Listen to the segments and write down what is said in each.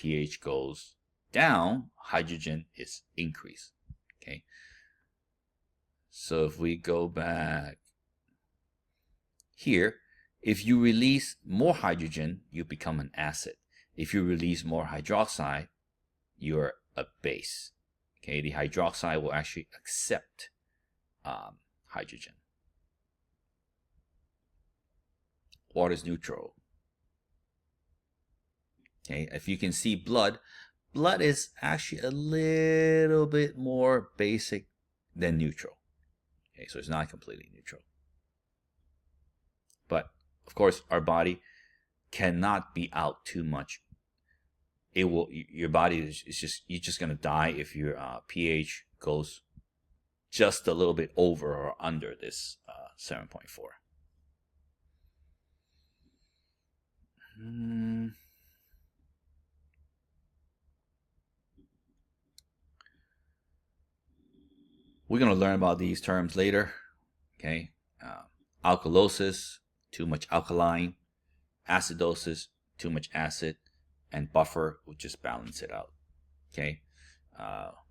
pH goes down, hydrogen is increased. Okay. So if we go back here, if you release more hydrogen, you become an acid. If you release more hydroxide, you're a base. Okay, the hydroxide will actually accept hydrogen. Water is neutral. Okay, if you can see blood is actually a little bit more basic than neutral. Okay, so it's not completely neutral. But of course, our body cannot be out too much. It will. Your body is just, you're just gonna die if your pH goes just a little bit over or under this 7.4. We're going to learn about these terms later. Okay, alkalosis, too much alkaline; acidosis, too much acid; and buffer will just balance it out. Okay,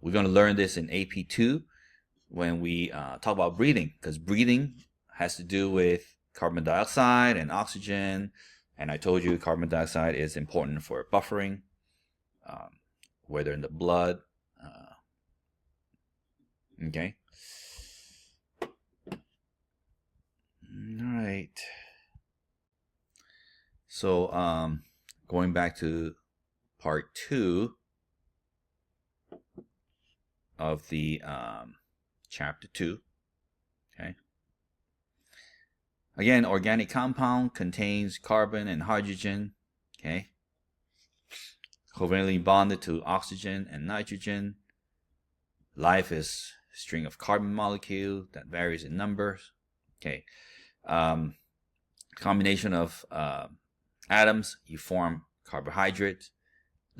we're going to learn this in AP2 when we talk about breathing, because breathing has to do with carbon dioxide and oxygen. And I told you carbon dioxide is important for buffering, whether in the blood. Okay. All right. So going back to part 2 of the chapter 2. Okay. Again, organic compound contains carbon and hydrogen. Okay. Covalently bonded to oxygen and nitrogen. Life is a string of carbon molecules that varies in numbers. Okay. Combination of atoms, you form carbohydrates,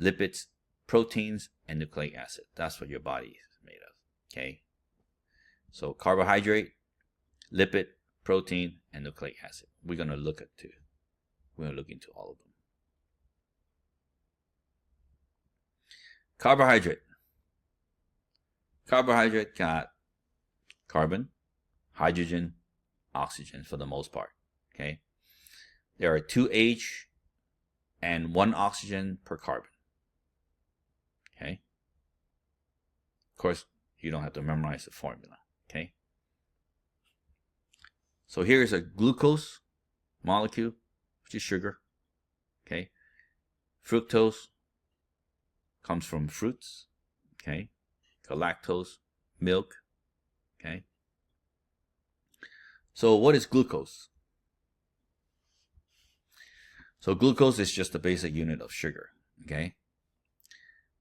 lipids, proteins, and nucleic acid. That's what your body is made of. Okay. So carbohydrate, lipid, protein, and nucleic acid. We're gonna look into all of them. Carbohydrate. Carbohydrate got carbon, hydrogen, oxygen for the most part. Okay. There are 2 H and 1 oxygen per carbon. Okay. Of course, you don't have to memorize the formula. Okay. So here's a glucose molecule, which is sugar. Okay. Fructose comes from fruits. Okay. Galactose, milk. Okay. So what is glucose? So glucose is just the basic unit of sugar. Okay.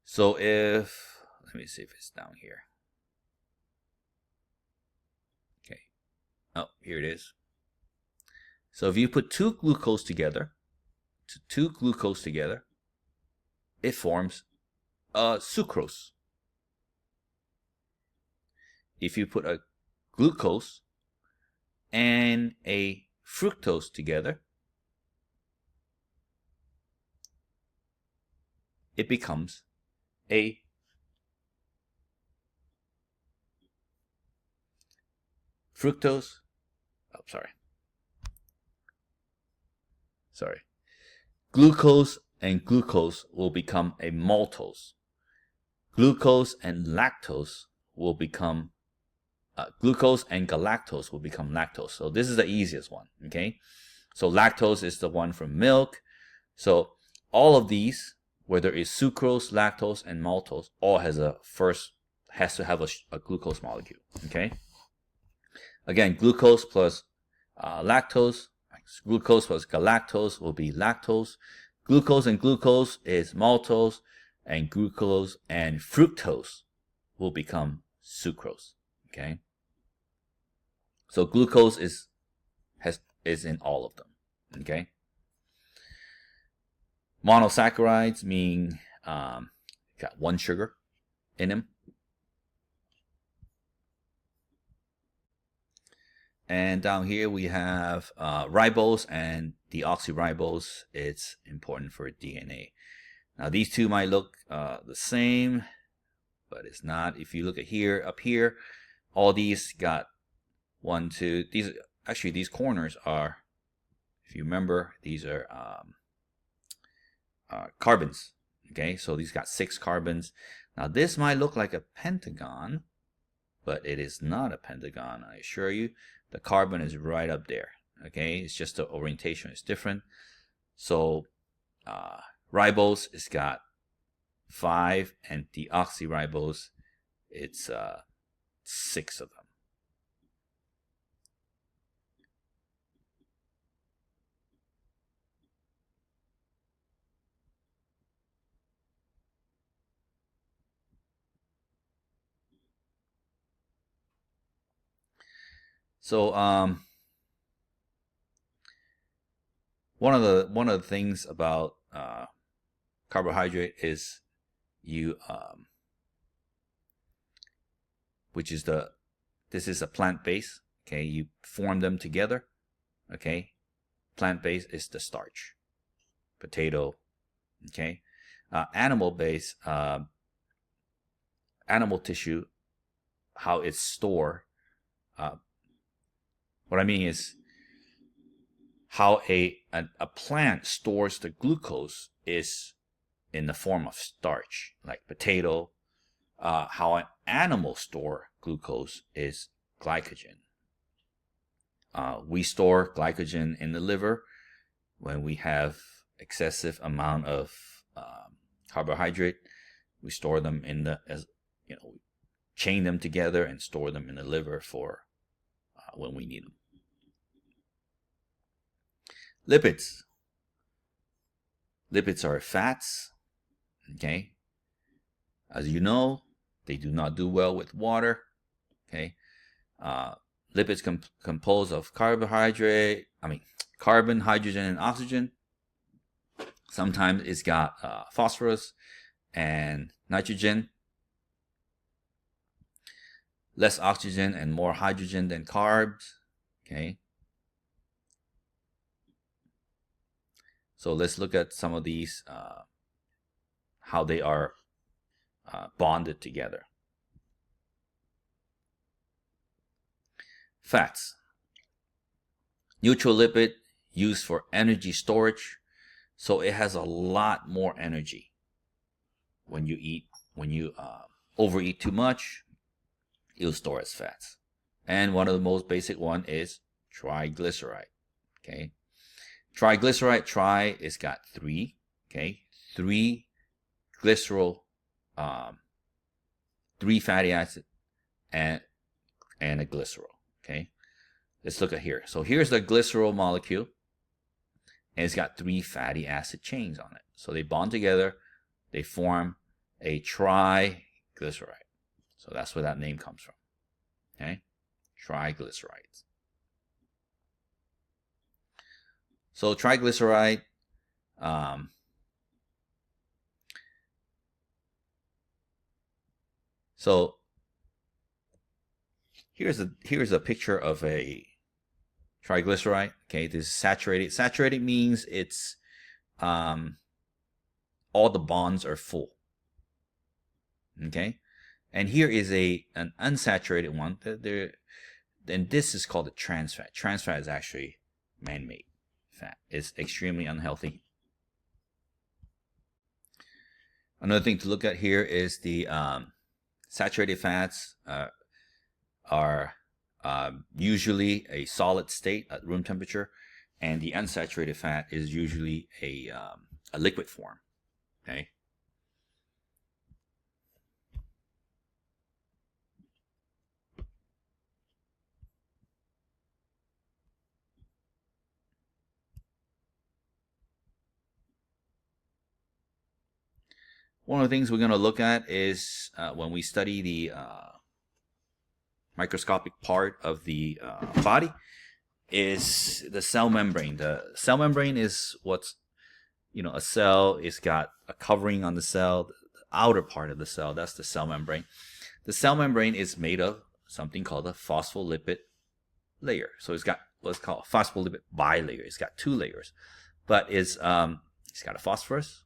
So let me see if it's down here. Okay. Oh, here it is. So if you put 2 glucose together, it forms sucrose. If you put a glucose and a fructose together, it becomes a fructose. Oh, sorry. Glucose and glucose will become a maltose. Glucose and lactose will become glucose and galactose will become lactose. So this is the easiest one. Okay. So lactose is the one from milk. So all of these, whether it's sucrose, lactose, and maltose, all has to have a glucose molecule. Okay. Again, glucose plus lactose, glucose plus galactose will be lactose. Glucose and glucose is maltose, and glucose and fructose will become sucrose. Okay. So glucose is in all of them. Okay. Monosaccharides mean got 1 sugar in them. And down here we have ribose and deoxyribose. It's important for DNA. Now these two might look the same, but it's not. If you look at here, up here, all these got 1, 2. These corners are, if you remember, these are carbons. Okay, so these got 6 carbons. Now this might look like a pentagon, but it is not a pentagon. I assure you, the carbon is right up there. Okay, it's just the orientation is different. So ribose has got 5, and deoxyribose, it's 6 of them. So one of the things about carbohydrate is this is a plant base. Okay, you form them together. Okay, plant base is the starch, potato. Okay, animal base, animal tissue, how it's stored. What I mean is how a plant stores the glucose is in the form of starch, like potato. How an animal store glucose is glycogen. We store glycogen in the liver when we have excessive amount of carbohydrate. We store them in we chain them together and store them in the liver for when we need them. Lipids. Lipids are fats. Okay. As you know, they do not do well with water. Okay. Lipids compose of carbon, hydrogen, and oxygen. Sometimes it's got phosphorus and nitrogen. Less oxygen and more hydrogen than carbs. Okay. So let's look at some of these, how they are bonded together. Fats. Neutral lipid used for energy storage. So it has a lot more energy when you eat. When you overeat too much, it'll store as fats. And one of the most basic one is triglyceride. Okay. Triglyceride, it's got 3. Okay. 3 glycerol, 3 fatty acids and a glycerol. Okay. Let's look at here. So here's the glycerol molecule, and it's got 3 fatty acid chains on it. So they bond together, they form a triglyceride. So that's where that name comes from. Okay, triglycerides. So triglyceride, so here's a picture of a triglyceride. Okay, this is saturated. Saturated means it's all the bonds are full. Okay, and here is an unsaturated one. Then this is called a trans fat. Trans fat is actually man-made fat. It's extremely unhealthy. Another thing to look at here is the saturated fats are usually a solid state at room temperature, and the unsaturated fat is usually a liquid form. Okay. One of the things we're going to look at is when we study the microscopic part of the body is the cell membrane. The cell membrane is what's, a cell is got a covering on the cell, the outer part of the cell. That's the cell membrane. The cell membrane is made of something called a phospholipid layer. So it's got what's called a phospholipid bilayer. It's got 2 layers, but it's got a phosphorus